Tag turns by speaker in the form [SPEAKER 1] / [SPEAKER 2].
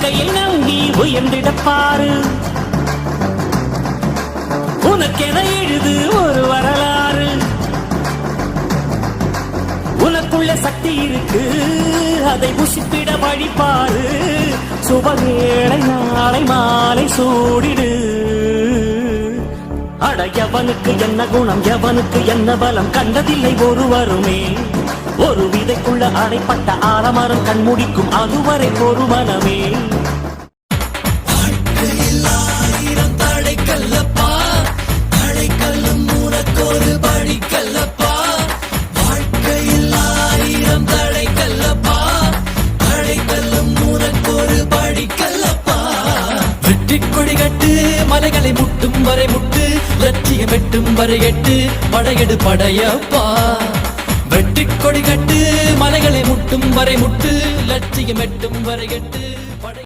[SPEAKER 1] வாழ்க்கையை நம்பி உயர்ந்திடப்பாரு. உனக்கென எழுது ஒரு வரலாறு. உனக்குள்ள சக்தி இருக்கு, அதை புசிப்பிட வழிபாரு. சுபவேளை நாளை மாலை சூடிடு. அட எவனுக்கு என்ன குணம், எவனுக்கு என்ன பலம், கண்டதில்லை ஒருவருமே. ஒரு விதைக்குள்ள அடைப்பட்ட ஆலமரம் கண்முடிக்கும் அதுவரை ஒரு மனமே.
[SPEAKER 2] கொடி கட்டு மலைகளை முட்டும் வரை முட்டு, லட்சியம் வெட்டும் வரை எட்டு, படையெடு படையப்பா. வெற்றி கொடி கட்டு மலைகளை முட்டும் வரை முட்டு, லட்சியம் வெட்டும் வரை எட்டு.